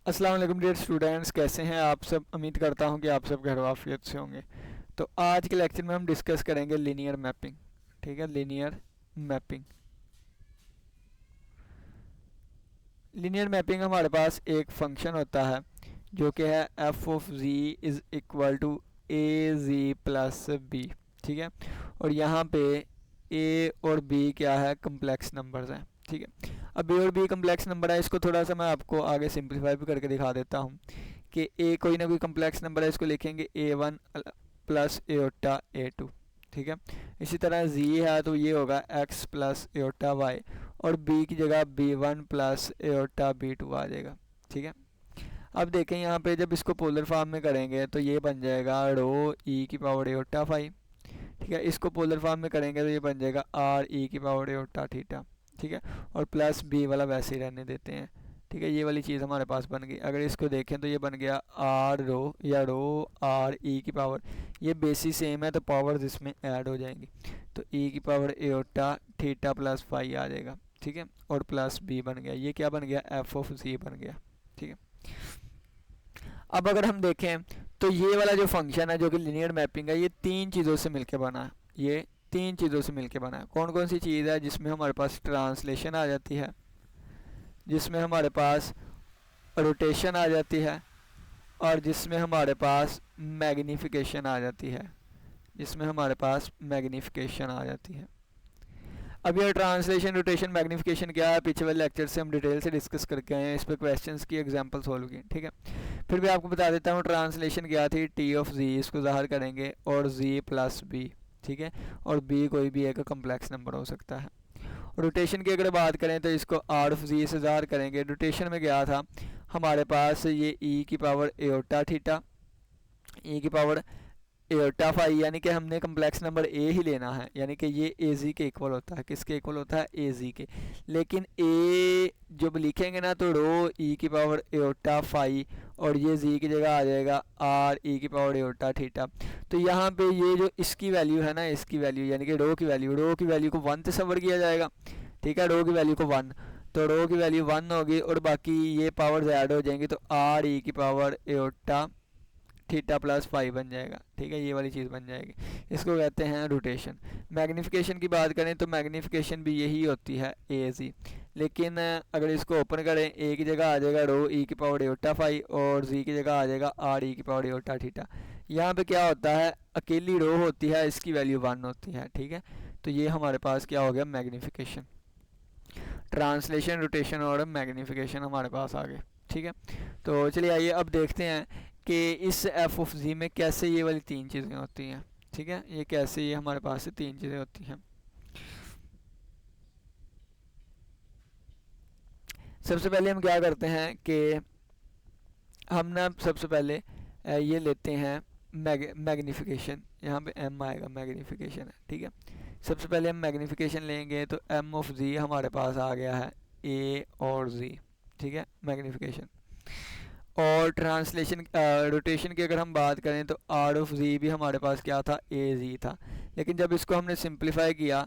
अस्सलाम वालेकुम dear students, कैसे हैं आप सब। उम्मीद करता हूं कि आप सब खैर आफियत से होंगे। तो आज के लेक्चर में हम डिस्कस करेंगे लीनियर मैपिंग। ठीक है, लीनियर मैपिंग। लीनियर मैपिंग हमारे पास एक फंक्शन होता है जो कि है F of G is equal to A G plus B. ठीक है, और यहाँ पे ए और बी क्या है, कम्प्लेक्स नंबर्स हैं। ठीक है, अब ए और बी कम्प्लेक्स नंबर है। इसको थोड़ा सा मैं आपको आगे सिंप्लीफाई भी करके दिखा देता हूँ कि ए कोई ना कोई कम्प्लेक्स नंबर है, इसको लिखेंगे ए one plus iota A to. ठीक है, इसी तरह जी है तो ये होगा एक्स प्लस एटा वाई, और बी की जगह B one plus iota B to आ जाएगा। ठीक है, अब देखें यहाँ पे जब इसको पोलर फॉर्म में करेंगे तो ये बन जाएगा रो ई की पावर एटा फाइव। ठीक है, इसको पोलर फॉर्म में करेंगे तो ये बन जाएगा आर ई की पावर एटा थीटा। ठीक है, और प्लस बी वाला वैसे ही रहने देते हैं। ठीक है, ये वाली चीज़ हमारे पास बन गई। अगर इसको देखें तो ये बन गया आर रो या रो आर ई की पावर, ये बेसिस सेम है तो पावर इसमें ऐड हो जाएंगी। तो ई की पावर एटा थीटा प्लस फाइव आ जाएगा। ठीक है, और प्लस बी बन गया, ये क्या बन गया, एफ ऑफ जी बन गया। ठीक है, अब अगर हम देखें तो ये वाला जो फंक्शन है जो कि लीनियर मैपिंग है, ये तीन चीज़ों से मिलकर बना है। ये तीन चीज़ों से मिलकर बना है। कौन कौन सी चीज़ है, जिसमें हमारे पास ट्रांसलेशन आ जाती है, जिसमें हमारे पास रोटेशन आ जाती है, और जिसमें हमारे पास मैग्नीफिकेशन आ जाती है, जिसमें हमारे पास मैग्नीफिकेशन आ जाती है। अब ये ट्रांसलेशन रोटेशन मैग्नीफिकेशन क्या है, पिछले वाले लेक्चर से हम डिटेल से डिस्कस करके आए हैं, इस पर क्वेश्चंस की एग्जांपल सॉल्व की। ठीक है, फिर भी आपको बता देता हूँ ट्रांसलेशन क्या थी, टी ऑफ जी इसको ज़ाहिर करेंगे और जी प्लस बी। ठीक है, और बी कोई भी एक कम्प्लेक्स नंबर हो सकता है। रोटेशन की अगर बात करें तो इसको आर ऑफ जी से ज़ाहिर करेंगे। रोटेशन में क्या था हमारे पास, ये ई की पावर एटा थीटा, ई की पावर एटा फाई, यानी कि हमने कम्प्लेक्स नंबर ए ही लेना है, यानी कि ये ए जी के इक्वल होता है। किसके इक्वल होता है, ए जी के। लेकिन ए जब लिखेंगे ना तो रो ई की पावर एटा फाई, और ये जी की जगह आ जाएगा आर ई की पावर एटा थीटा। तो यहाँ पे ये जो इसकी वैल्यू है ना, इसकी वैल्यू यानी कि रो की वैल्यू को वन तस्वर किया जाएगा। ठीक है, रो की वैल्यू को वन, तो रो की वैल्यू वन होगी और बाकी ये पावर्स ऐड हो जाएंगी, तो आर ई की पावर एटा थीटा प्लस फाइव बन जाएगा। ठीक है, ये वाली चीज़ बन जाएगी, इसको कहते हैं रोटेशन। मैग्नीफिकेशन की बात करें तो मैग्नीफिकेशन भी यही होती है, ए जी। लेकिन अगर इसको ओपन करें, ए की जगह आ जाएगा रो ई की पावर एटा फाइव, और जी की जगह आ जाएगा आर ई की पावर एटा थीटा। यहाँ पे क्या होता है, अकेली रो होती है, इसकी वैल्यू वन होती है। ठीक है, तो ये हमारे पास क्या हो गया, मैग्नीफिकेशन। ट्रांसलेशन, रोटेशन और मैग्नीफिकेशन हमारे पास आ गए। ठीक है, तो चलिए आइए अब देखते हैं कि इस एफ ऑफ जी में कैसे ये वाली तीन चीज़ें होती हैं। ठीक है, ये कैसे ये हमारे पास से तीन चीज़ें होती हैं। सबसे पहले हम क्या करते हैं कि हम ना सबसे पहले ये लेते हैं मैग्नीफिकेशन। यहाँ पे एम आएगा, मैग्नीफिकेशन है। ठीक है, सबसे पहले हम मैग्नीफिकेशन लेंगे तो एम ऑफ जी हमारे पास आ गया है ए और जी। ठीक है, मैग्नीफिकेशन। और ट्रांसलेशन रोटेशन की अगर हम बात करें तो आर ऑफ जी भी हमारे पास क्या था, ए जी था। लेकिन जब इसको हमने सिंप्लीफाई किया,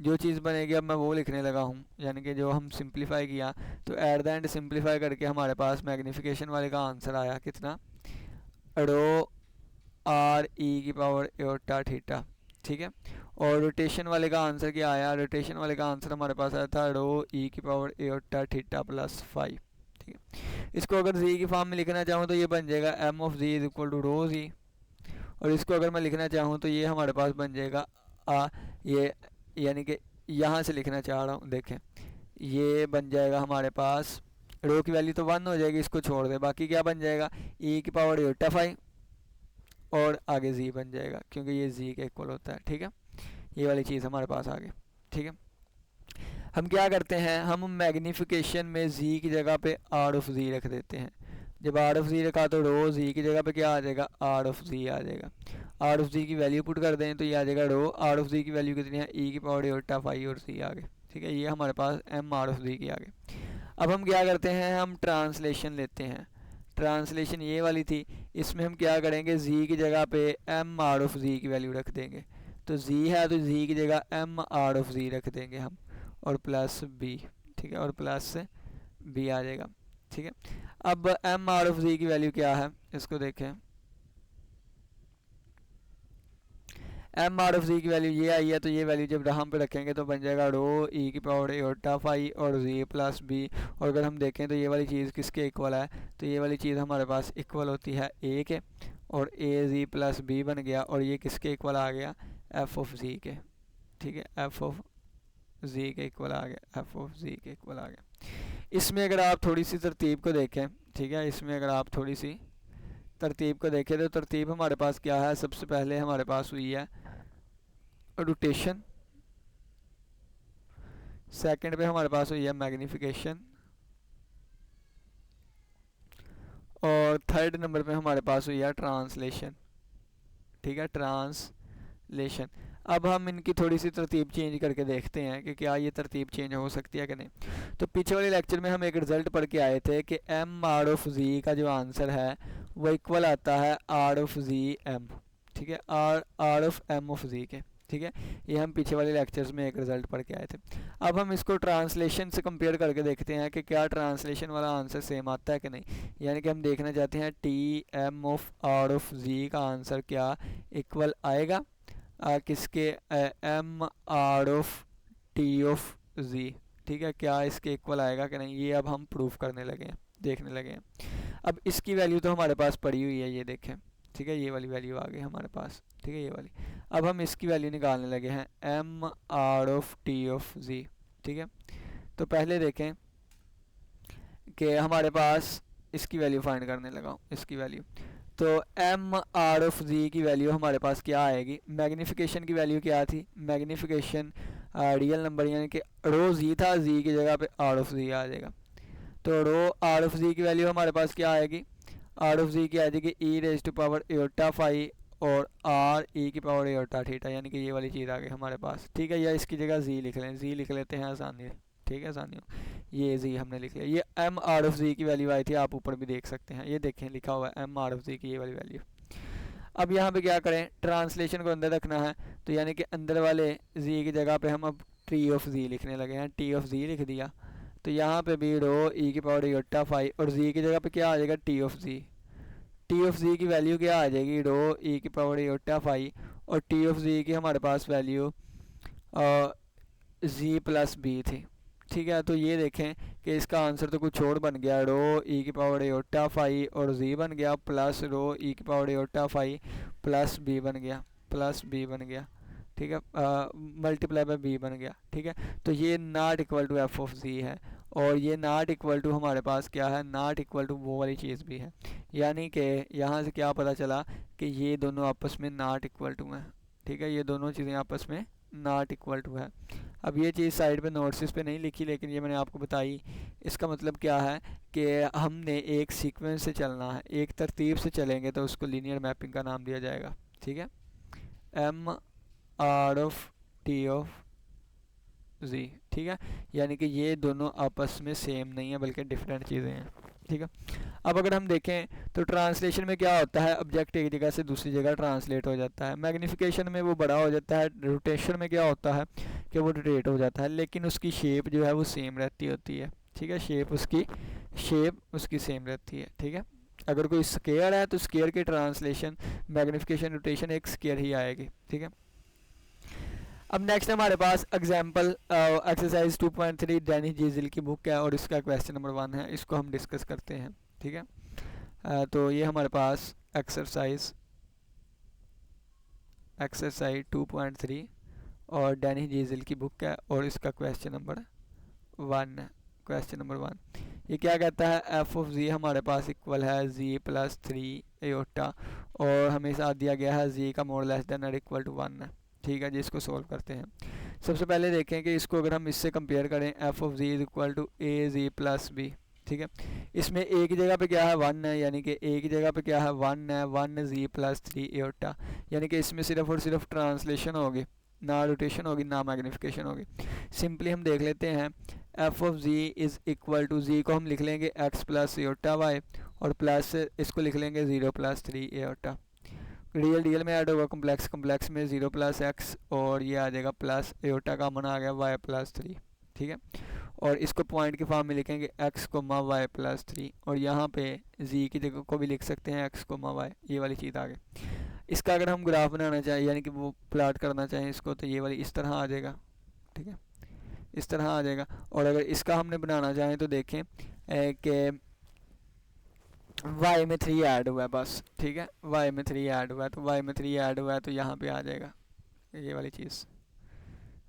जो चीज़ बनेगी अब मैं वो लिखने लगा हूँ, यानी कि जो हम सिंप्लीफाई किया तो एट द एंड सिंप्लीफाई करके हमारे पास मैग्नीफिकेशन वाले का आंसर आया कितना, रो आर ई की पावर एटा थीटा। ठीक है, और रोटेशन वाले का आंसर क्या आया, रोटेशन वाले का आंसर हमारे पास आया था रो ई की पावर एटा थीटा प्लस फाइव। ठीक है, इसको अगर जी की फॉर्म में लिखना चाहूँ तो ये बन जाएगा M of G is equal to rho G, और इसको अगर मैं लिखना चाहूँ तो ये हमारे पास बन जाएगा ये, यानी कि यहाँ से लिखना चाह रहा हूँ, देखें ये बन जाएगा हमारे पास, रो की वैल्यू तो वन हो जाएगी, इसको छोड़ दे, बाकी क्या बन जाएगा, ई की पावर एटा फाइव, और आगे जी बन जाएगा क्योंकि ये जी के इक्वल होता है। ठीक है, ये वाली चीज़ हमारे पास आ गई। ठीक है, हम क्या करते हैं, हम मैग्नीफिकेशन में जी की जगह पे आर ऑफ जी रख देते हैं। जब आर ऑफ जी रखा तो रो जी की जगह पे क्या आ जाएगा, आर ऑफ जी आ जाएगा। आर ऑफ जी की वैल्यू पुट कर दें तो ये आ जाएगा रो आर ऑफ जी की वैल्यू कितनी है, ई की पावर एटा फाइव और सी आ गए। ठीक है, ये हमारे पास एम आर ऑफ जी की आ गए। अब हम क्या करते हैं, हम ट्रांसलेशन लेते हैं। ट्रांसलेशन ये वाली थी, इसमें हम क्या करेंगे, जी की जगह पे एम आर ऑफ जी की वैल्यू रख देंगे। तो जी है तो जी की जगह एम आर ऑफ जी रख देंगे हम, और प्लस बी। ठीक है, और प्लस बी आ जाएगा। ठीक है। अब एम आर ऑफ जी की वैल्यू क्या है इसको देखें। एम आर ऑफ जी की वैल्यू ये आई है, तो ये वैल्यू जब यहाँ पे रखेंगे तो बन जाएगा रो ई की पावर एटा फाई और जी प्लस बी। और अगर हम देखें तो ये वाली चीज़ किसके इक्वल है, तो ये वाली चीज़ हमारे पास इक्वल होती है ए के, और ए जी प्लस बी बन गया, और ये किसके इक्वल आ गया, एफ ऑफ जी के। ठीक है, एफ ऑफ जी के इक्वल आ गया, एफ ऑफ जी के इक्वल आ गया। इसमें अगर आप थोड़ी सी तरतीब को देखें, ठीक है, इसमें अगर आप थोड़ी सी तरतीब को देखें तो तरतीब हमारे पास क्या है, सबसे पहले हमारे पास हुई है रोटेशन, सेकंड पे हमारे पास हुई है मैग्निफिकेशन, और थर्ड नंबर पे हमारे पास हुई है ट्रांसलेशन। ठीक है, ट्रांसलेशन। अब हम इनकी थोड़ी सी तरतीब चेंज करके देखते हैं कि क्या ये तरतीब चेंज हो सकती है कि नहीं। तो पीछे वाले लेक्चर में हम एक रिजल्ट पढ़ के आए थे कि एम आर ऑफ जी का जो आंसर है वो इक्वल आता है आर ऑफ जी एम। ठीक है, R of M of G के। ठीक है, ये हम पीछे वाले लेक्चर्स में एक रिजल्ट पढ़ के आए थे। अब हम इसको ट्रांसलेशन से कंपेयर करके देखते हैं कि क्या ट्रांसलेशन वाला आंसर सेम आता है कि नहीं। यानी कि हम देखना चाहते हैं T M of R of G का आंसर क्या इक्वल आएगा किसके, M R of T of G. ठीक है, क्या इसके इक्वल आएगा कि नहीं, ये अब हम प्रूफ करने लगे हैं, देखने लगे हैं। अब इसकी वैल्यू तो हमारे पास पड़ी हुई है, ये देखें। ठीक है, ये वाली वैल्यू आ गई हमारे पास। ठीक है, ये वाली। अब हम इसकी वैल्यू निकालने लगे हैं, M R of T of G. ठीक है, तो पहले देखें कि हमारे पास इसकी वैल्यू फाइंड करने लगा हूँ, इसकी वैल्यू। तो एम आर ऑफ जी की वैल्यू हमारे पास क्या आएगी, मैग्निफिकेशन की वैल्यू क्या थी, मैग्निफिकेशन रियल नंबर यानी कि रो जी था, जी की जगह पे आर ऑफ जी आ जाएगा। तो रो आर ऑफ जी की वैल्यू हमारे पास क्या आएगी, आर ऑफ जी की आ जाएगी e raise to power Etah phi और आर ई की पावर एटा थीटा, यानी कि ये वाली चीज़ आ गई हमारे पास। ठीक है, या इसकी जगह जी लिख लें, जी लिख लेते हैं आसानी। ठीक है, आसानी हो, ये जी हमने लिख लिया। ये एम आर ऑफ जी की वैल्यू आई थी, आप ऊपर भी देख सकते हैं, ये देखें लिखा हुआ है एम आर ऑफ जी की ये वाली वैल्यू। अब यहाँ पे क्या करें, ट्रांसलेशन को अंदर रखना है, तो यानी कि अंदर वाले जी की जगह पे हम अब टी ऑफ जी लिखने लगे हैं, टी ऑफ जी लिख दिया। तो यहाँ पे भी रो ई की पावर योटा फाई और जी की जगह पे क्या आ जाएगा, T of G. T of G की वैल्यू क्या आ जाएगी, रो ई की पावर योटा फाई, और टी ऑफ जी की हमारे पास वैल्यू जी प्लस बी थी। ठीक है, तो ये देखें कि इसका आंसर तो कुछ और बन गया, रो ई की पावर एटा फाई और जी बन गया, प्लस रो ई की पावर एटा फाई प्लस बी बन गया, प्लस बी बन गया। ठीक है, मल्टीप्लाई बाय बी बन गया। ठीक है, तो ये not equal to F of G है, और ये नॉट इक्वल टू हमारे पास क्या है, नॉट इक्वल टू वो वाली चीज़ भी है। यानी कि यहाँ से क्या पता चला कि ये दोनों आपस में नॉट इक्वल टू हैं। ठीक है, ये दोनों चीज़ें आपस में नॉट इक्वल टू है। अब ये चीज़ साइड पे नोट्स पे नहीं लिखी, लेकिन ये मैंने आपको बताई। इसका मतलब क्या है कि हमने एक सीक्वेंस से चलना है, एक तरतीब से चलेंगे तो उसको लीनियर मैपिंग का नाम दिया जाएगा। ठीक है, M R of T of G. ठीक है, यानी कि ये दोनों आपस में सेम नहीं है बल्कि डिफरेंट चीज़ें हैं। ठीक है, अब अगर हम देखें तो ट्रांसलेशन में क्या होता है, ऑब्जेक्ट एक जगह से दूसरी जगह ट्रांसलेट हो जाता है, मैग्निफिकेशन में वो बड़ा हो जाता है, रोटेशन में क्या होता है कि वो रोटेट हो जाता है, लेकिन उसकी शेप जो है वो सेम रहती होती है। ठीक है, शेप उसकी सेम रहती है। ठीक है, अगर कोई स्केयर है तो स्केयर की ट्रांसलेशन मैग्निफिकेशन रोटेशन एक स्केयर ही आएगी। ठीक है, अब नेक्स्ट हमारे पास एग्जाम्पल एक्सरसाइज 2.3 डेनिस जीजिल की बुक है और इसका क्वेश्चन नंबर 1 है, इसको हम डिस्कस करते हैं। ठीक है, तो ये हमारे पास एक्सरसाइज 2.3 और डेनिस जीजिल की बुक है और इसका क्वेश्चन नंबर 1 है। क्वेश्चन नंबर 1 ये क्या कहता है, एफ ऑफ जी हमारे पास इक्वल है जी प्लस 3 एटा और हमें साथ दिया गया है जी का मोड लेस देन और इक्वल टू 1 है। ठीक है जी, इसको सोल्व करते हैं। सबसे पहले देखें कि इसको अगर हम इससे कंपेयर करें, F of G is equal to A G plus B. ठीक है, इसमें ए की जगह पे क्या है 1 है, यानी कि ए की जगह पे क्या है 1 है, 1 जी प्लस 3 एटा, यानी कि इसमें सिर्फ और सिर्फ ट्रांसलेशन होगी, ना रोटेशन होगी ना मैग्निफिकेशन होगी। सिंपली हम देख लेते हैं, F of G is equal to, G को हम लिख लेंगे एक्स प्लस एटा वाई और प्लस इसको लिख लेंगे 0 प्लस 3 एटा। रियल में ऐड होगा, कम्प्लेक्स में 0 प्लस एक्स और ये आ जाएगा प्लस एटा का मन आ गया वाई प्लस 3। ठीक है, और इसको पॉइंट के फॉर्म में लिखेंगे x कोमा वाई प्लस 3, और यहाँ पे z की जगह को भी लिख सकते हैं x कोमा वाई, ये वाली चीज़ आ गई। इसका अगर हम ग्राफ बनाना चाहें यानी कि वो प्लाट करना चाहें इसको, तो ये वाली इस तरह आ जाएगा, ठीक है, इस तरह आ जाएगा। और अगर इसका हमने बनाना चाहें तो देखें कि y में 3 ऐड हुआ है बस, ठीक है, y में 3 ऐड हुआ है, तो y में 3 ऐड हुआ है तो यहाँ पे आ जाएगा ये वाली चीज़,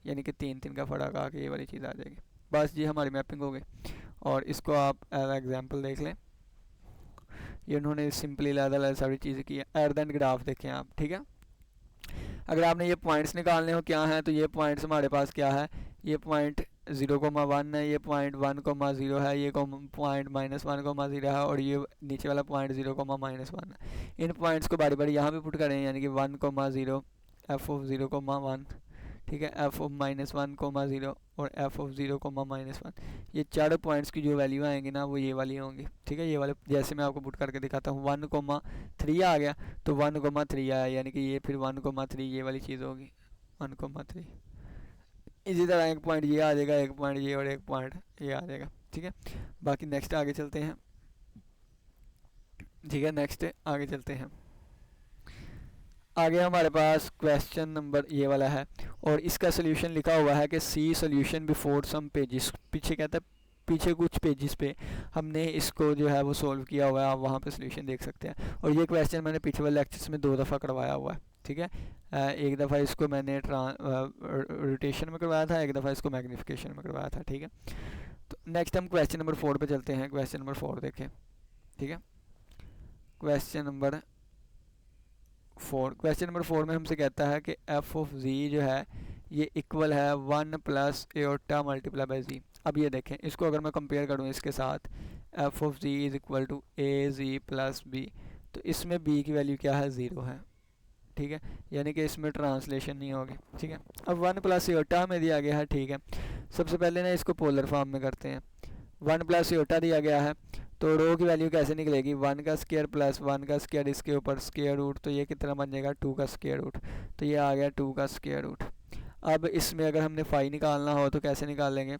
यानी कि 3 का फ़र्क आके ये वाली चीज़ आ जाएगी। बस जी हमारी मैपिंग हो गई। और इसको आप एज एग्जांपल देख लें, ये उन्होंने सिंपली लैदा सारी चीज़ें की है। एट द एंड ग्राफ देखें आप, ठीक है। अगर आपने ये पॉइंट्स निकालने हो क्या है, तो ये पॉइंट्स हमारे पास क्या है, ये पॉइंट 0,1 है, ये पॉइंट 1,0 है, ये पॉइंट -1,0 है, और ये नीचे वाला पॉइंट 0,-1 है। इन पॉइंट्स को बारी बारी यहाँ पे पुट करें, यानी कि 1,0 f ऑफ 0,1, ठीक है, f ऑफ -1,0 और f ऑफ 0,-1, ये चारों पॉइंट्स की जो वैल्यू आएंगी ना वो ये वाली होंगी, ठीक है। ये वाले जैसे मैं आपको पुट करके दिखाता हूँ, 1,3 आ गया तो 1,3 आया, यानी कि ये फिर 1,3 ये वाली चीज़ होगी, 1,3। इसी तरह एक पॉइंट ये आ जाएगा, एक पॉइंट ये और एक पॉइंट ये आ जाएगा, ठीक है। बाकी नेक्स्ट आगे चलते हैं, ठीक है, नेक्स्ट आगे चलते हैं। आगे हमारे पास क्वेश्चन नंबर ये वाला है, और इसका सोल्यूशन लिखा हुआ है कि सी सोल्यूशन बिफोर सम पेजेस, पीछे कहता है पीछे कुछ पेजेस पे हमने इसको जो है वो सॉल्व किया हुआ है, आप वहाँ पे सोल्यूशन देख सकते हैं। और ये क्वेश्चन मैंने पिछले वाले लेक्चर्स में 2 दफ़ा करवाया हुआ है, ठीक है। एक दफ़ा इसको मैंने रोटेशन में करवाया था, एक दफ़ा इसको मैग्नीफिकेशन में करवाया था, ठीक है। तो नेक्स्ट हम क्वेश्चन नंबर 4 पे चलते हैं। क्वेश्चन नंबर 4 देखें, ठीक है। क्वेश्चन नंबर 4 में हमसे कहता है कि f ऑफ z जो है ये इक्वल है 1 plus iota multiply by z। अब ये देखें, इसको अगर मैं कंपेयर करूँ इसके साथ, f of z is equal to A G plus B, तो इसमें b की वैल्यू क्या है, 0 है, ठीक है, यानी कि इसमें ट्रांसलेशन नहीं होगी, ठीक है। अब 1 प्लस एटा हमें दिया गया है, ठीक है। सबसे पहले ना इसको पोलर फॉर्म में करते हैं। 1 प्लस एटा दिया गया है, तो रो की वैल्यू कैसे निकलेगी, 1 का स्क्वायर प्लस 1 का स्क्वायर, इसके ऊपर स्क्वायर रूट, तो ये कितना बन जाएगा, 2 का स्क्वायर रूट, तो ये आ गया 2 का स्क्वायर रूट। अब इसमें अगर हमने फाई निकालना हो तो कैसे निकालेंगे,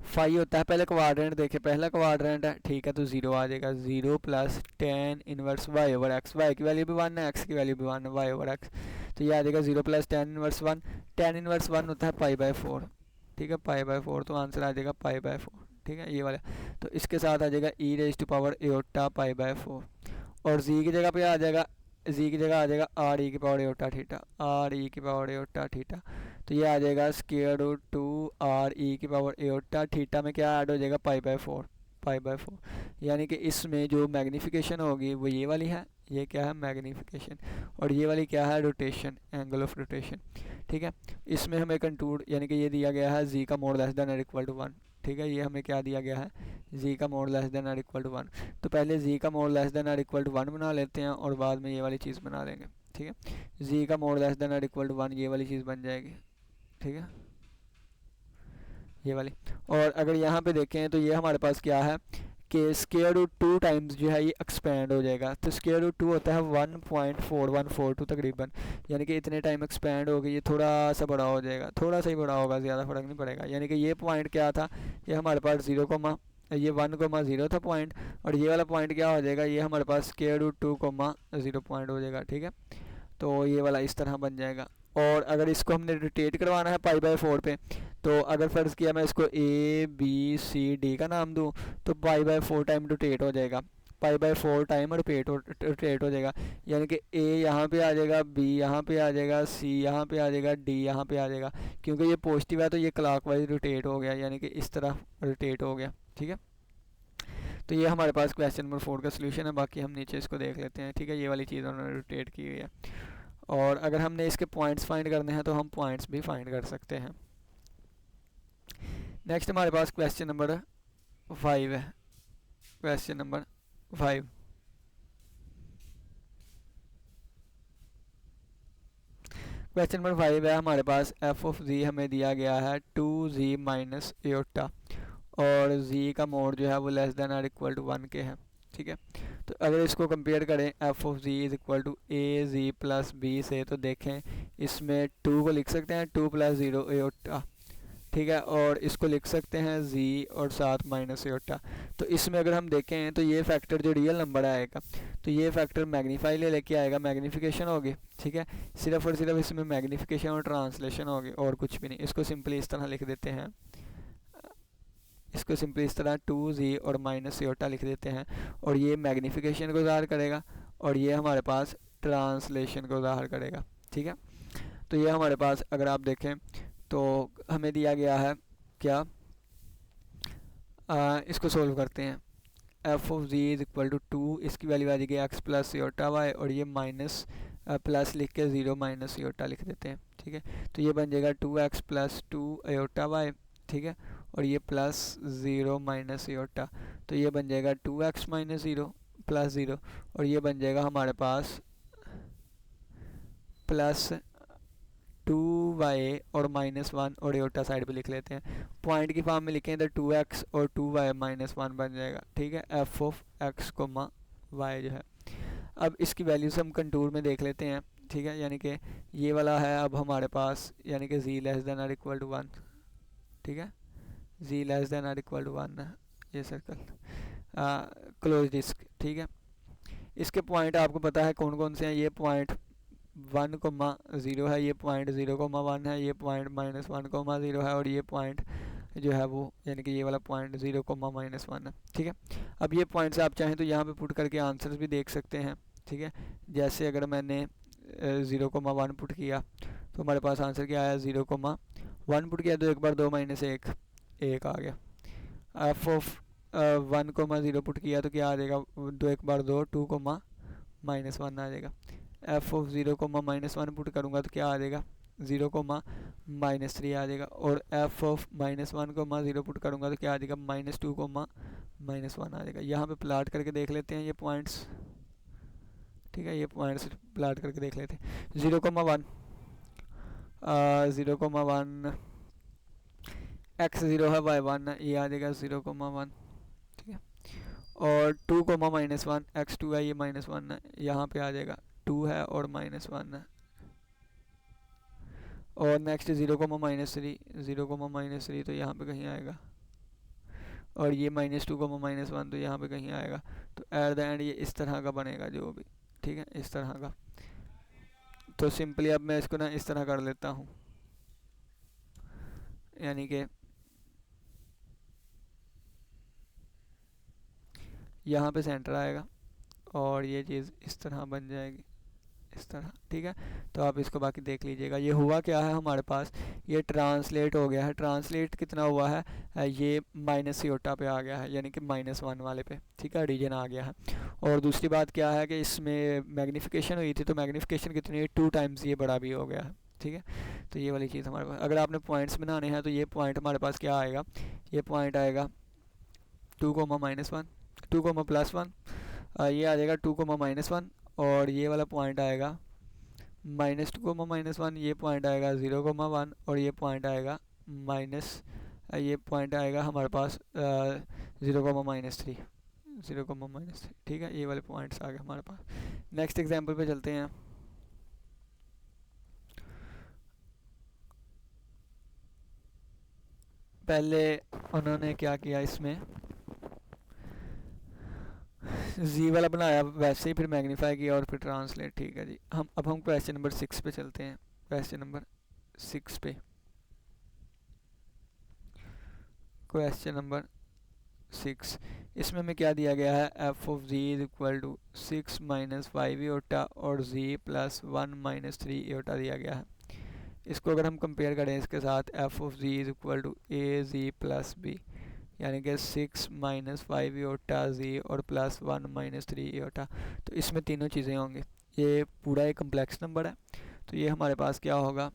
फाई होता है पहले क्वाड्रेंट, देखें पहला क्वाड्रेंट है, ठीक है, तो 0 आ जाएगा, 0 plus tan inverse Y over X, Y की वैल्यू भी 1 है, एक्स की वैल्यू भी 1 है, वाई ओवर एक्स, तो ये आ जाएगा 0 plus tan inverse 1, tan inverse 1 होता है π/4, ठीक है, π/4, तो आंसर आ जाएगा π/4, ठीक है, ये वाला। तो इसके साथ आ जाएगा e रेज़ टू पावर एटा π/4, और z की जगह पे आ जाएगा, z की जगह आ जाएगा r e की पावर एटा थीटा, r e की पावर एटा थीटा, तो ये आ जाएगा स्क्वायर रूट 2 r e की पावर एटा थीटा में क्या ऐड हो जाएगा, π/4, यानी कि इसमें जो मैग्नीफिकेशन होगी वो ये वाली है, ये क्या है मैग्नीफिकेशन, और ये वाली क्या है रोटेशन, एंगल ऑफ रोटेशन, ठीक है। इसमें हमें कंटूर यानी कि ये दिया गया है z का मोड लेस देन और इक्वल टू 1, ठीक है, ये हमें क्या दिया गया है, z का मोड लेस देन और इक्वल टू 1, तो पहले z का मोड लेस देन और इक्वल टू 1 बना लेते हैं और बाद में ये वाली चीज़ बना लेंगे, ठीक है। z का मोड लेस देन और इक्वल टू 1 ये वाली चीज़ बन जाएगी, ठीक है, ये वाली। और अगर यहाँ पे देखें तो ये हमारे पास क्या है कि स्क्वायर रूट 2 टाइम्स जो है ये एक्सपेंड हो जाएगा, तो स्क्वायर रूट 2 होता है 1.4142 तकरीबन, यानी कि इतने टाइम एक्सपेंड हो गई, ये थोड़ा सा बड़ा हो जाएगा, थोड़ा सा ही बड़ा होगा, ज़्यादा फर्क नहीं पड़ेगा। यानी कि ये पॉइंट क्या था, ये हमारे पास ये 1,0 था पॉइंट, और ये वाला पॉइंट क्या हो जाएगा, ये हमारे पास स्क्वायर रूट 2,0 पॉइंट हो जाएगा, ठीक है। तो ये वाला इस तरह बन जाएगा। और अगर इसको हमने रोटेट करवाना है π/4 पे, तो अगर फ़र्ज़ किया मैं इसको ए बी सी डी का नाम दूँ तो π/4 टाइम रोटेट हो जाएगा, π/4 टाइम रोटेट हो जाएगा, यानी कि ए यहाँ पे आ जाएगा, बी यहाँ पे आ जाएगा, सी यहाँ पे आ जाएगा, डी यहाँ पे आ जाएगा। क्योंकि ये पॉजिटिव है तो ये क्लॉकवाइज रोटेट हो गया, यानी कि इस तरह रोटेट हो गया, ठीक है। तो ये हमारे पास क्वेश्चन नंबर 4 का सोल्यूशन है। बाकी हम नीचे इसको देख लेते हैं, ठीक है, ये वाली चीज़ उन्होंने रोटेट की हुई है। और अगर हमने इसके पॉइंट्स फाइंड करने हैं तो हम पॉइंट्स भी फाइंड कर सकते हैं। नेक्स्ट हमारे पास क्वेश्चन नंबर 5 है। क्वेश्चन नंबर 5, क्वेश्चन नंबर 5 है हमारे पास, f ऑफ z हमें दिया गया है 2z माइनस एटा, और z का मोड जो है वो लेस देन और इक्वल टू 1 के है, ठीक है। तो अगर इसको कंपेयर करें f of z is equal to A G plus B से, तो देखें इसमें 2 को लिख सकते हैं 2 प्लस 0 एटा, ठीक है, और इसको लिख सकते हैं z और साथ माइनस एटा। तो इसमें अगर हम देखें तो ये फैक्टर जो रियल नंबर आएगा तो ये फैक्टर मैग्नीफाई लेके आएगा, मैग्नीफिकेशन होगी, ठीक है, सिर्फ और सिर्फ इसमें मैग्नीफिकेशन और ट्रांसलेशन होगी और कुछ भी नहीं। इसको सिंपली इस तरह लिख देते हैं, इसको सिंपली इस तरह 2z और माइनस एटा लिख देते हैं, और ये मैग्नीफिकेशन को ज़ाहिर करेगा और ये हमारे पास ट्रांसलेशन को ज़ाहिर करेगा, ठीक है। तो ये हमारे पास अगर आप देखें तो हमें दिया गया है क्या, इसको सोल्व करते हैं। F of G is equal to 2, इसकी वैल्यू आ जाएगी एक्स प्लस योटा वाई, और ये माइनस प्लस लिख के 0 माइनस योटा लिख देते हैं, ठीक है। तो ये बन जाएगा 2x प्लस 2 योटा वाई, ठीक है, और ये प्लस 0 माइनस योटा, तो ये बन जाएगा 2x माइनस 0 प्लस 0, और ये बन जाएगा हमारे पास प्लस 2y और -1, और योटा साइड पे लिख लेते हैं। पॉइंट की फॉर्म में लिखें तो 2x और 2y -1 बन जाएगा, ठीक है, F of x comma y जो है। अब इसकी वैल्यूज हम कंटूर में देख लेते हैं, ठीक है, यानी कि ये वाला है अब हमारे पास, यानी कि z लेस देन और इक्वल टू 1, ठीक है, z लेस देन और इक्वल टू 1 है ये सर्कल, क्लोज डिस्क, ठीक है। इसके पॉइंट आपको पता है कौन कौन से हैं, ये पॉइंट 1,0 है, ये पॉइंट 0,1 है, ये पॉइंट -1,0 है, और ये पॉइंट जो है वो यानी कि ये वाला पॉइंट 0,-1 है, ठीक है। अब ये पॉइंट्स आप चाहें तो यहाँ पे पुट करके आंसर्स भी देख सकते हैं, ठीक है। जैसे अगर मैंने 0,1 पुट किया तो हमारे पास आंसर क्या आया, 0,1 पुट किया तो 1 बार 2 माइनस 1 1 आ गया। एफ ऑफ 1,0 पुट किया तो क्या आ जाएगा, 2 1 बार 2 2, -1 आ जाएगा। एफ ऑफ 0,-1 पुट करूँगा तो क्या आ जाएगा, 0,-3 आ जाएगा, और एफ ऑफ -1,0 पुट करूँगा तो क्या आ जाएगा, -2,-1 आ जाएगा। यहाँ पे प्लाट करके देख लेते हैं ये पॉइंट्स, ठीक है, ये पॉइंट्स प्लाट करके देख लेते हैं। 0,1 x0 है y1 है, ये आ जाएगा 0,1, ठीक है, और 2,-1 x2 है, ये -1 है, यहाँ पे आ जाएगा 2 है और -1 है, और नेक्स्ट 0,-3 तो यहाँ पे कहीं आएगा, और ये -2,-1 तो यहाँ पे कहीं आएगा। तो एट द एंड ये इस तरह का बनेगा जो भी, ठीक है, इस तरह का। तो सिंपली अब मैं इसको ना इस तरह कर लेता हूँ, यानी कि यहाँ पे सेंटर आएगा और ये चीज़ इस तरह बन जाएगी, इस तरह, ठीक है। तो आप इसको बाकी देख लीजिएगा। ये हुआ क्या है हमारे पास, ये ट्रांसलेट हो गया है। ट्रांसलेट कितना हुआ है, ये माइनस योटा पे आ गया है, यानी कि -1 वाले पे, ठीक है, रीजन आ गया है। और दूसरी बात क्या है कि इसमें मैग्नीफिकेशन हुई थी, तो मैग्नीफिकेशन कितनी है, 2 टाइम्स ये बड़ा भी हो गया है, ठीक है। तो ये वाली चीज़ हमारे पास, अगर आपने पॉइंट्स बनाने हैं तो ये पॉइंट हमारे पास क्या आएगा, ये पॉइंट आएगा 2,-1 2,+1, ये आ जाएगा 2,-1, और ये वाला पॉइंट आएगा -2,-1, ये पॉइंट आएगा 0,1, और ये पॉइंट आएगा ये पॉइंट आएगा हमारे पास 0,-3 ठीक है। ये वाले पॉइंट्स आ गए हमारे पास। नेक्स्ट एग्जांपल पे चलते हैं। पहले उन्होंने क्या किया, इसमें जी वाला बनाया वैसे ही, फिर मैग्नीफाई किया और फिर ट्रांसलेट, ठीक है जी। अब हम क्वेश्चन नंबर 6 पे चलते हैं। क्वेश्चन नंबर 6 पे, क्वेश्चन नंबर 6, इसमें हमें क्या दिया गया है, F of G is equal to 6 - 5 iota और जी प्लस 1 - 3 योटा दिया गया है। इसको अगर हम कंपेयर करें इसके साथ, F of G is equal to A G plus B, यानी कि 6 - 5 योटा जी और प्लस 1 - 3 योटा, तो इसमें तीनों चीज़ें होंगी। ये पूरा एक कम्प्लेक्स नंबर है, तो ये हमारे पास क्या होगा,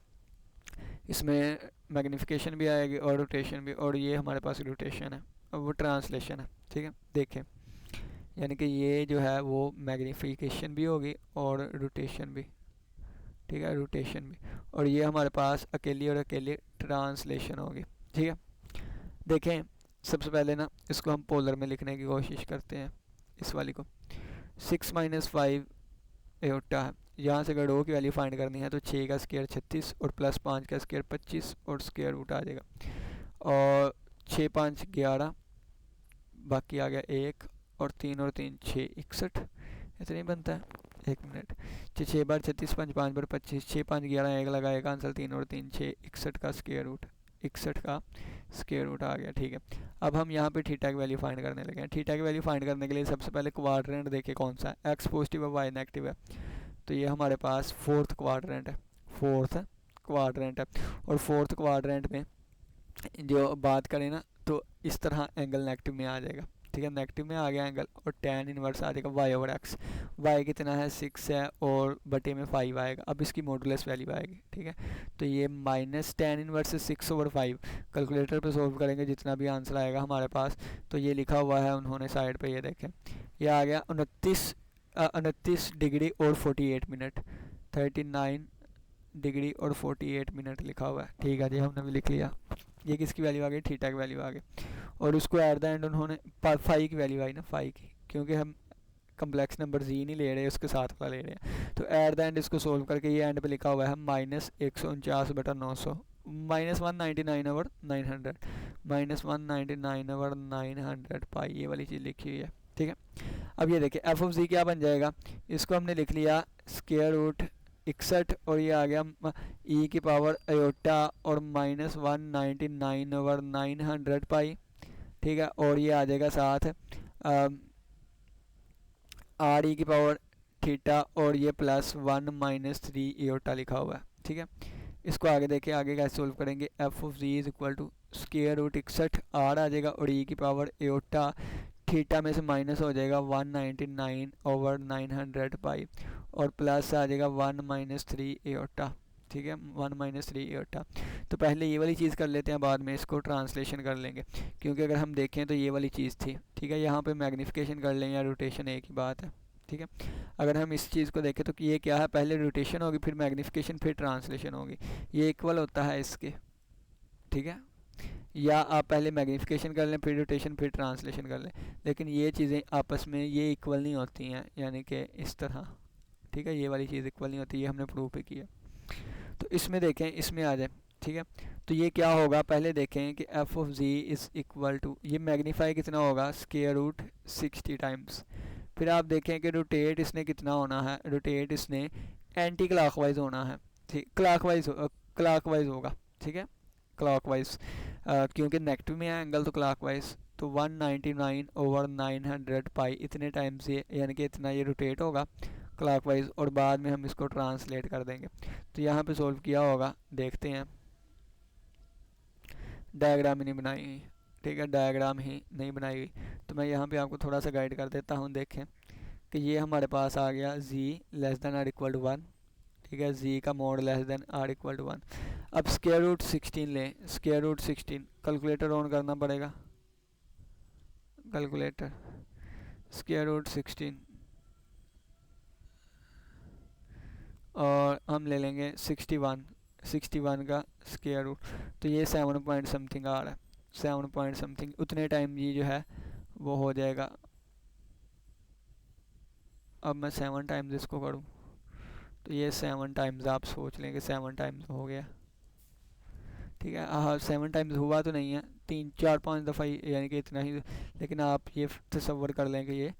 इसमें मैग्नीफिकेशन भी आएगी और रोटेशन भी, और ये हमारे पास रोटेशन है और वो ट्रांसलेशन है, ठीक है। देखें, यानी कि ये जो है वो मैग्नीफिकेशन भी होगी और रोटेशन भी, ठीक है, रोटेशन भी, और ये हमारे पास अकेली और अकेली ट्रांसलेशन होगी, ठीक है। देखें, सबसे पहले ना इसको हम पोलर में लिखने की कोशिश करते हैं, इस वाली को। 6 - 5 एटा है, यहाँ से अगर रो की वैल्यू फाइंड करनी है तो 6 का स्क्वायर 36 और +5 का स्क्वायर 25 और स्क्वायर रूट आ जाएगा। और 6 5 11, बाकी आ गया 1 और 3 6 61, इतना ही बनता है। 1 मिनट, 6 बार 36, 5 5 बार 25, 6 5 11, 1 लगा, एक आंसर 3 6 61 का स्क्वायर रूट आ गया। ठीक है, अब हम यहाँ पे थीटा की वैल्यू फाइंड करने लगे हैं। थीटा की वैल्यू फाइंड करने के लिए सबसे पहले क्वाड्रेंट देखे कौन सा है, एक्स पॉजिटिव है वाई नेगेटिव है, तो ये हमारे पास फोर्थ क्वाड्रेंट है, और फोर्थ क्वाड्रेंट में जो बात करें ना तो इस तरह एंगल नेगेटिव में आ जाएगा। ठीक है, नेगेटिव में आ गया एंगल, और tan इनवर्स आ जाएगा y ओवर एक्स। y कितना है 6 है, और बटे में 5 आएगा। अब इसकी मॉडुलस वैल्यू आएगी। ठीक है, तो ये minus tan inverse 6 over 5, calculator पे सोल्व करेंगे जितना भी आंसर आएगा हमारे पास। तो ये लिखा हुआ है उन्होंने साइड पे, ये देखें, ये आ गया 29 डिग्री और 48 मिनट, 39 डिग्री और 48 मिनट लिखा हुआ है। ठीक है जी, हमने भी लिख लिया। ये किसकी वैल्यू आ गई, थीटा की वैल्यू आ गई। और उसको एट द एंड उन्होंने फाई की वैल्यू आई ना, फाई की, क्योंकि हम कम्प्लेक्स नंबर जी नहीं ले रहे, उसके साथ वाला ले रहे हैं। तो एट द एंड इसको सोल्व करके ये एंड पे लिखा हुआ है -149/900, -199 ओवर 900, -199 ओवर 900 पाई, ये वाली चीज़ लिखी हुई है। ठीक है, अब ये देखिए एफ ऑफ जी क्या बन जाएगा, इसको हमने लिख लिया स्क्वायर रूट 61, और ये आ गया ई की पावर अयोटा और -199 ओवर 900 पाई। ठीक है, और ये आ जाएगा साथ आर ई की पावर थीटा, और ये +1 - 3 एयोटा लिखा हुआ है। ठीक है, इसको आगे देखें, आगे कैसे सोल्व करेंगे, F of G is equal to square root 61, R आ जाएगा, और ई की पावर एयोटा, थीटा में से माइनस हो जाएगा 199 ओवर 900 पाई, और प्लस आ जाएगा 1 - 3 एयोटा। ठीक है, 1 - 3 एयोटा। तो पहले ये वाली चीज़ कर लेते हैं, बाद में इसको ट्रांसलेशन कर लेंगे, क्योंकि अगर हम देखें तो ये वाली चीज़ थी। ठीक है, यहाँ पे मैग्नीफिकेशन कर लें या रोटेशन एक ही बात है। ठीक है, अगर हम इस चीज़ को देखें तो ये क्या है, पहले रोटेशन होगी, फिर मैग्नीफिकेशन, फिर ट्रांसलेशन होगी, ये इक्वल होता है इसके। ठीक है, या आप पहले मैग्नीफिकेशन कर लें, फिर रोटेशन, फिर ट्रांसलेशन कर लें, लेकिन ये चीज़ें आपस में ये इक्वल नहीं होती हैं, यानी कि इस तरह। ठीक है, ये वाली चीज़ इक्वल नहीं होती, ये हमने प्रूव भी किया। तो इसमें देखें, इसमें आ जाए। ठीक है, तो ये क्या होगा, पहले देखें कि F of G is equal to, ये मैग्नीफाई कितना होगा, स्क्वायर रूट 60 टाइम्स। फिर आप देखें कि रोटेट इसने कितना होना है, रोटेट इसने एंटी क्लॉकवाइज होना है। ठीक, क्लॉकवाइज होगा। ठीक है, क्लॉकवाइज, क्योंकि नेगेटिव में है एंगल, तो क्लॉकवाइज। तो 199 ओवर 900 पाई, इतने टाइम्स ये, यानी कि इतना ये रोटेट होगा क्लॉकवाइज, और बाद में हम इसको ट्रांसलेट कर देंगे। तो यहाँ पे सोल्व किया होगा, देखते हैं, डायग्राम ही नहीं बनाई हुई। ठीक है, डायग्राम ही नहीं बनाई हुई, तो मैं यहाँ पे आपको थोड़ा सा गाइड कर देता हूँ। देखें कि ये हमारे पास आ गया z <= 1। ठीक है, z का मोड <= 1। अब स्क्वायर रूट 16 लें, स्क्वायर रूट 16, कैलकुलेटर ऑन करना पड़ेगा, कैलकुलेटर, स्क्वायर रूट 16, और हम ले लेंगे 61 का स्क्वायर रूट, तो ये 7 पॉइंट समथिंग आ रहा है, 7 पॉइंट समथिंग, उतने टाइम ये जो है वो हो जाएगा। अब मैं 7 टाइम्स इसको करूँ, तो ये 7 टाइम्स, आप सोच लें कि 7 टाइम्स हो गया। ठीक है, हाँ 7 टाइम्स हुआ तो नहीं है, 3 4 5 दफ़ा यानी कि इतना ही, लेकिन आप ये तसव्वुर कर लें कि ये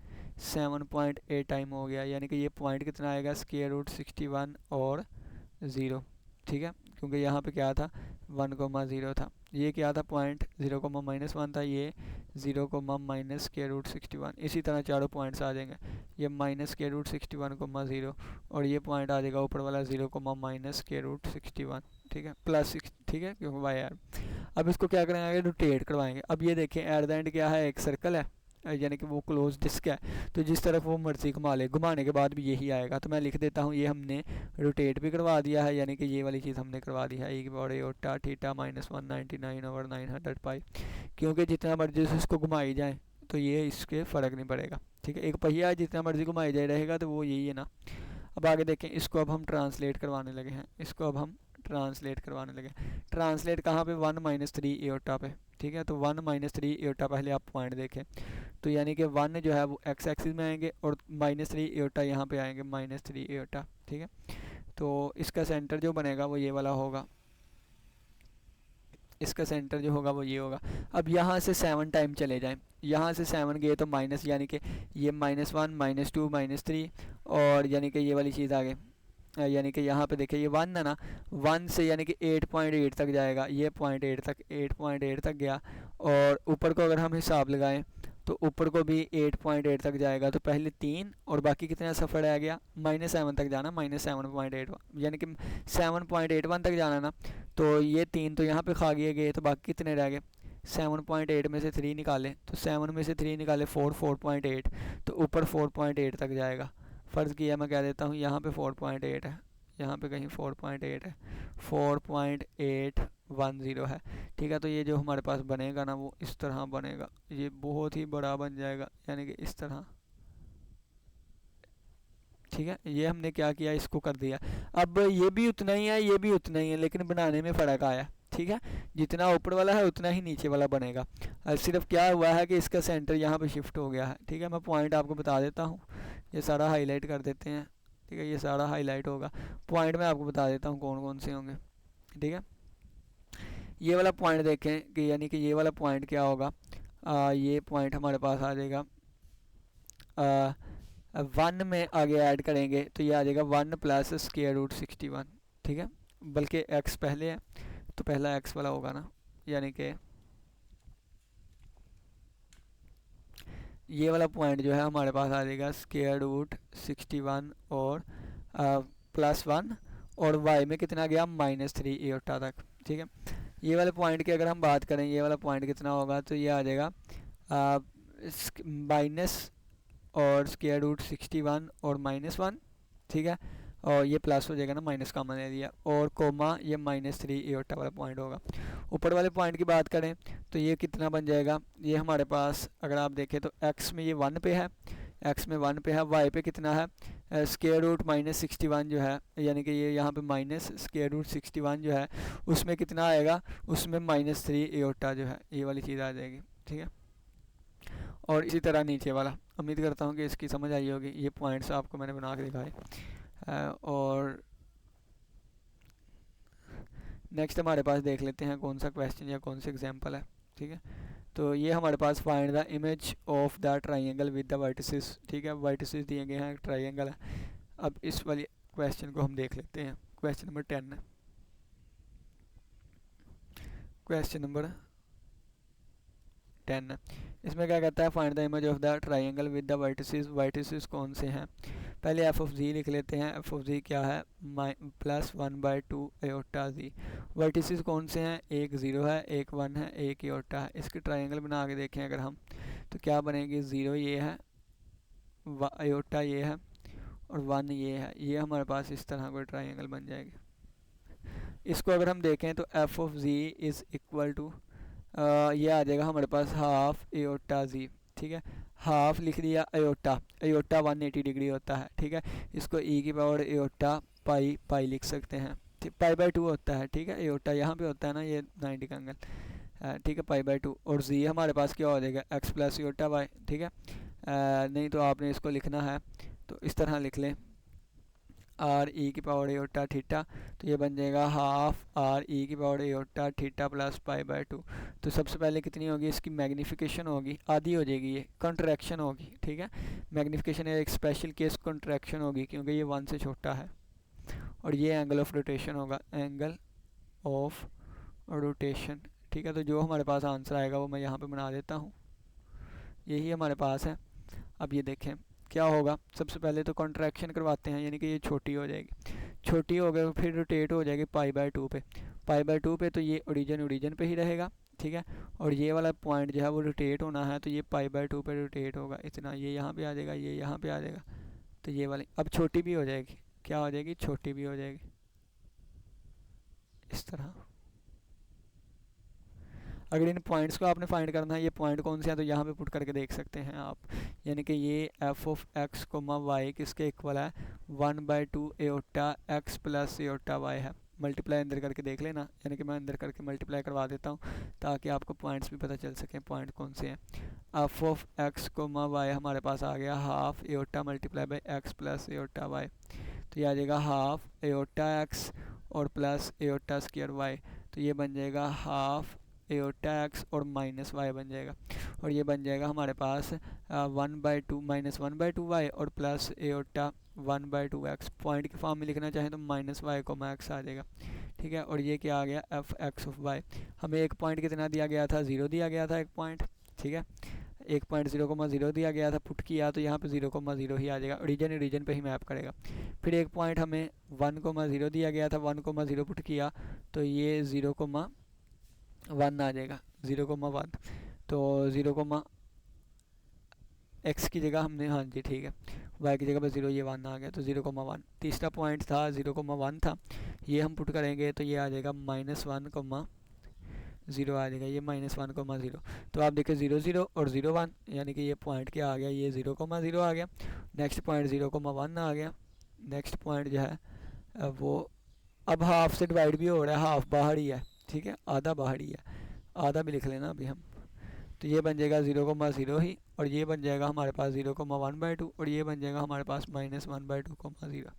7.8 टाइम हो गया, यानी कि ये पॉइंट कितना आएगा, स्क्वायर रूट 61 और 0। ठीक है, क्योंकि यहाँ पे क्या था, 1,0 था, ये क्या था पॉइंट, 0,-1 था, ये 0, स्क्वायर रूट 61। इसी तरह चारों पॉइंट्स आ जाएंगे, ये माइनस स्क्वायर रूट 61,0, और ये पॉइंट आ जाएगा ऊपर वाला 0, स्क्वायर रूट 61। ठीक है, +6। ठीक है, क्योंकि वाई आर। अब इसको क्या करेंगे, रोटेट करवाएंगे। अब ये देखें एट द एंड क्या है, एक सर्कल है, यानी कि वो क्लोज डिस्क है, तो जिस तरफ वो मर्जी घुमा ले, घुमाने के बाद भी यही आएगा। तो मैं लिख देता हूँ, ये हमने रोटेट भी करवा दिया है, यानी कि ये वाली चीज़ हमने करवा दी है, ई की पावर एयोटा थीटा -199 ओवर 900 पाई, क्योंकि जितना मर्जी से इसको घुमाई जाए तो ये इसके फ़र्क नहीं पड़ेगा। ठीक है, एक पहिया जितना मर्जी घुमाई जाए रहेगा, तो वो यही है ना। अब आगे देखें, इसको अब हम ट्रांसलेट करवाने लगे हैं, इसको अब हम ट्रांसलेट करवाने लगे। ट्रांसलेट कहाँ पे, 1 - 3 एयोटा पे। ठीक है, तो 1 - 3 एयोटा, पहले आप पॉइंट देखें, तो यानी कि 1 जो है वो एक्स एक्सिस में आएंगे, और -3 एयोटा यहाँ पे आएंगे, -3 एयोटा। ठीक है, तो इसका सेंटर जो बनेगा वो ये वाला होगा। इसका सेंटर जो होगा वो ये होगा। अब यहाँ से 7 टाइम चले जाएं, यहाँ से 7 गए तो माइनस, यानी कि ये -1 -2 -3, और यानी कि ये वाली चीज़ आ गई, यानी कि यहाँ पे देखिए ये 1 है ना, 1 से यानी कि 8.8 तक जाएगा, ये 8.8 तक गया। और ऊपर को अगर हम हिसाब लगाएं तो ऊपर को भी 8.8 तक जाएगा, तो पहले 3 और बाकी कितना सफ़र रह गया, -7 तक जाना, -7.81, यानी कि 7.81 तक जाना ना। तो ये 3 तो यहाँ पे खा गए, तो बाकी कितने रह गए, 7.8 में से 3 निकालें, तो 7 में से 3 निकाले 4.8, तो ऊपर 4.8 तक जाएगा। फ़र्ज़ किया मैं कह देता हूँ यहाँ पे 4.8 है, यहाँ पे कहीं 4.8 है, 4.810 है, ठीक है। तो ये जो हमारे पास बनेगा ना वो इस तरह बनेगा, ये बहुत ही बड़ा बन जाएगा, यानी कि इस तरह, ठीक है। ये हमने क्या किया, इसको कर दिया। अब ये भी उतना ही है, ये भी उतना ही है, लेकिन बनाने में फ़र्क आया, ठीक है। जितना ऊपर वाला है उतना ही नीचे वाला बनेगा। सिर्फ क्या हुआ है कि इसका सेंटर यहाँ पे शिफ्ट हो गया है, ठीक है। मैं पॉइंट आपको बता देता हूँ, ये सारा हाईलाइट कर देते हैं, ठीक है। ये सारा हाईलाइट होगा, पॉइंट मैं आपको बता देता हूँ कौन कौन से होंगे, ठीक है। ये वाला पॉइंट देखें कि यानी कि ये वाला पॉइंट क्या होगा, ये पॉइंट हमारे पास आ जाएगा 1 में आगे ऐड करेंगे तो ये आ जाएगा 1 + √61, ठीक है। बल्कि x पहले है तो पहला x वाला होगा ना, यानी कि ये वाला पॉइंट जो है हमारे पास आ जाएगा √61 और +1, और y में कितना गया -3 एटा तक, ठीक है। ये वाले पॉइंट की अगर हम बात करें, ये वाला पॉइंट कितना होगा, तो ये आ जाएगा माइनस और √61 और -1, ठीक है। और ये प्लस हो जाएगा ना, माइनस कॉमन ले लिया, और कोमा ये -3 एटा वाला पॉइंट होगा। ऊपर वाले पॉइंट की बात करें तो ये कितना बन जाएगा, ये हमारे पास अगर आप देखें तो x में ये 1 पे है, x में 1 पे है, y पे कितना है -61 जो है, यानी कि ये यहाँ पे -√61 जो है उसमें कितना आएगा, उसमें -3 एटा जो है, ये वाली चीज़ आ जाएगी, ठीक है। और इसी तरह नीचे वाला, उम्मीद करता हूँ कि इसकी समझ आई होगी। ये पॉइंट्स आपको मैंने बना के दिखाए। और नेक्स्ट हमारे पास देख लेते हैं कौन सा क्वेश्चन या कौन सा एग्जांपल है, ठीक है। तो ये हमारे पास find the image of the triangle with the vertices, ठीक है। वर्टिसेस दिए गए हैं, ट्राइंगल है। अब इस वाली क्वेश्चन को हम देख लेते हैं, क्वेश्चन नंबर 10 है। क्वेश्चन नंबर 10 है, इसमें क्या कहता है, find the image of the triangle with the vertices. Vertices कौन से हैं, पहले एफ ऑफ जी लिख लेते हैं। एफ ऑफ जी क्या है, +1/2 एटा जी। वर्टिसेस कौन से हैं, एक 0 है, एक 1 है, एक एटा है। इसके ट्राइंगल बना के देखें अगर हम, तो क्या बनेगी, 0 ये है, एटा ये है, और 1 ये है। ये हमारे पास इस तरह कोई ट्राइंगल बन जाएगी। इसको अगर हम देखें तो F of G is equal to, ये आ जाएगा हमारे पास हाफ एटा जी, ठीक है। हाफ लिख दिया, एटा 180 डिग्री होता है, ठीक है। इसको e की पावर एटा पाई लिख सकते हैं, π/2 होता है, ठीक है। एटा यहाँ पे होता है ना, ये 90 का एंगल, ठीक है, π/2। और z हमारे पास क्या हो जाएगा, x + एटा y, ठीक है। नहीं तो आपने इसको लिखना है तो इस तरह लिख लें, r e की पावर एटा थीटा, तो ये बन जाएगा हाफ r e की पावर एटा थीटा + π/2। तो सबसे पहले कितनी होगी, इसकी मैग्नीफिकेशन होगी, आधी हो जाएगी, ये कंट्रैक्शन होगी, ठीक है। मैग्नीफिकेशन एक स्पेशल केस कंट्रैक्शन होगी क्योंकि ये 1 से छोटा है। और ये एंगल ऑफ रोटेशन होगा, एंगल ऑफ रोटेशन, ठीक है। तो जो हमारे पास आंसर आएगा वो मैं यहाँ पे बना देता हूँ, यही हमारे पास है। अब ये देखें क्या होगा, सबसे पहले तो कॉन्ट्रैक्शन करवाते हैं, यानी कि ये छोटी हो जाएगी, छोटी हो गई फिर रोटेट हो जाएगी π/2 पे, π/2 पे, तो ये ओरिजिन पे ही रहेगा, ठीक है। और ये वाला पॉइंट जो है वो रोटेट होना है, तो ये π/2 पे रोटेट होगा इतना, ये यहाँ पे आ जाएगा, ये यहाँ पे आ जाएगा, तो ये वाली अब छोटी भी हो जाएगी, क्या हो जाएगी, छोटी भी हो जाएगी, इस तरह। अगर इन पॉइंट्स को आपने फाइंड करना है, ये पॉइंट कौन से हैं, तो यहाँ पे पुट करके देख सकते हैं आप, यानी कि ये एफ ऑफ x, y किसके इक्वल है, 1/2 एटा x + एटा y है। मल्टीप्लाई अंदर करके देख लेना, यानी कि मैं अंदर करके मल्टीप्लाई करवा देता हूँ ताकि आपको पॉइंट्स भी पता चल सकें पॉइंट कौन से हैं। एफ ऑफ x, y हमारे पास आ गया हाफ एटा × x + एटा y, तो ये आ जाएगा हाफ एटा x और + एटा² y, तो तो ये बन जाएगा हाफ एओटा एक्स और माइनस वाई बन जाएगा, और ये बन जाएगा हमारे पास 1/2 -1/2 y और प्लस एओटा 1/2 x। पॉइंट की फॉर्म में लिखना चाहें तो -y, x आ जाएगा, ठीक है। और ये क्या आ गया, एफ एक्स ऑफ वाई। हमें एक पॉइंट कितना दिया गया था, 0 दिया गया था एक पॉइंट, ठीक है। एक पॉइंट 0,0 दिया गया था, पुट किया तो यहाँ पे 0,0 ही आ जाएगा, ओरिजिन पे ही मैप करेगा। फिर एक पॉइंट हमें 1,0 दिया गया था, 1,0 पुट किया तो ये 0,1 आ जाएगा, 0,1। तो 0,x की जगह हमने, हाँ जी ठीक है, y की जगह पर 0, ये 1 आ गया तो 0,1। तीसरा पॉइंट था 0,1 था, ये हम पुट करेंगे तो ये आ जाएगा -1,0 आ जाएगा, ये -1,0। तो आप देखिए 0 0 और 0 1, यानी कि ये पॉइंट क्या आ गया, ये 0,0 आ गया। नेक्स्ट पॉइंट 0,1 आ गया। नेक्स्ट पॉइंट जो है वो अब हाफ से डिवाइड भी हो रहा है, हाफ बाहर ही है, ठीक है, आधा बाहर ही है, आधा भी लिख लेना अभी हम। तो ये बन जाएगा 0,0 ही, और ये बन जाएगा हमारे पास 0,1/2, और ये बन जाएगा हमारे पास -1/2,0।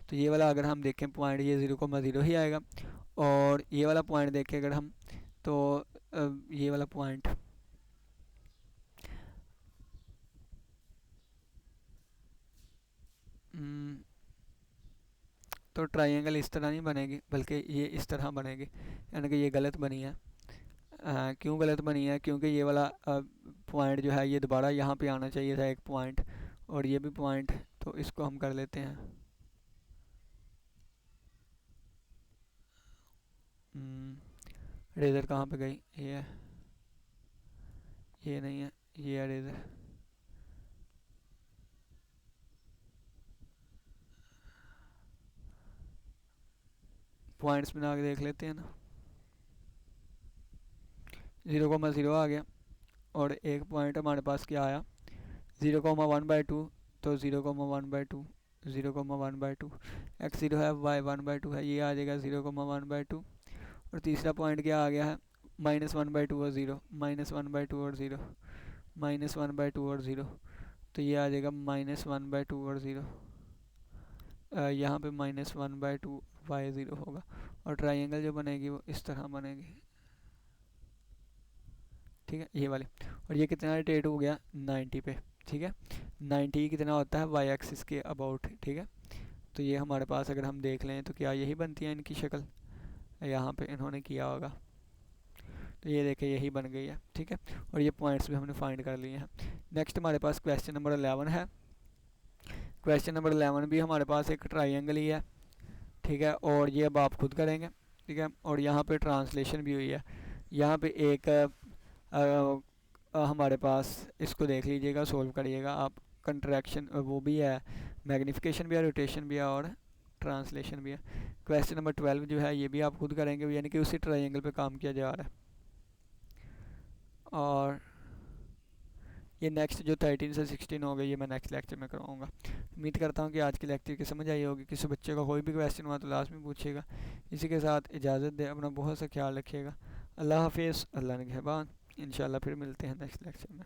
तो ये वाला अगर हम देखें पॉइंट, ये 0,0 ही आएगा। और ये वाला पॉइंट देखें अगर हम, तो ये वाला पॉइंट तो ट्रायंगल इस तरह नहीं बनेगी, बल्कि ये इस तरह बनेगी, यानी कि ये गलत बनी है। क्यों गलत बनी है, क्योंकि ये वाला पॉइंट जो है ये दोबारा यहाँ पे आना चाहिए था एक पॉइंट, और ये भी पॉइंट, तो इसको हम कर लेते हैं। रेजर कहाँ पे गई, ये नहीं है, ये है रेजर। पॉइंट्स बना के देख लेते हैं ना। 0,0 आ गया, और एक पॉइंट हमारे पास क्या आया, 0,1/2, तो 0,1/2, 0,1/2, x 0 है, y 1/2 है, ये आ जाएगा 0,1/2। और तीसरा पॉइंट क्या आ गया है, -1/2 और 0, -1/2 और 0, -1/2 और 0, तो ये आ जाएगा -1/2 और 0। यहाँ पे -1/2 y 0 होगा, और ट्रायंगल जो बनेगी वो इस तरह बनेगी, ठीक है, ये वाली। और ये कितना रोटेट हो गया, 90 पे, ठीक है। 90 कितना होता है, y एक्सिस के अबाउट, ठीक है। तो ये हमारे पास अगर हम देख लें तो क्या यही बनती है इनकी शक्ल, यहाँ पे इन्होंने किया होगा, तो ये देखें यही बन गई है, ठीक है। और ये पॉइंट्स भी हमने फाइंड कर लिए हैं। नेक्स्ट हमारे पास क्वेश्चन नंबर 11 है। क्वेश्चन नंबर 11 भी हमारे पास एक ट्रायंगल ही है, ठीक है, और ये अब आप खुद करेंगे, ठीक है। और यहाँ पे ट्रांसलेशन भी हुई है, यहाँ पे एक हमारे पास, इसको देख लीजिएगा, सोल्व करिएगा आप। कंट्रैक्शन वो भी है, मैग्नीफिकेशन भी है, रोटेशन भी है, और ट्रांसलेशन भी है। क्वेश्चन नंबर 12 जो है ये भी आप खुद करेंगे, यानी कि उसी ट्रायंगल पे काम किया जा रहा है। और ये नेक्स्ट जो 13 से 16 हो गई, ये मैं नेक्स्ट लेक्चर में करवाऊँगा। उम्मीद करता हूँ कि आज की लेक्चर की समझ आई होगी। किसी बच्चे का कोई भी क्वेश्चन हुआ तो लास्ट में पूछिएगा। इसी के साथ इजाज़त दे, अपना बहुत सा ख्याल रखिएगा। अल्लाह हाफिज़, अल्लाह निगहबान। इंशाल्लाह फिर मिलते हैं नेक्स्ट लेक्चर में।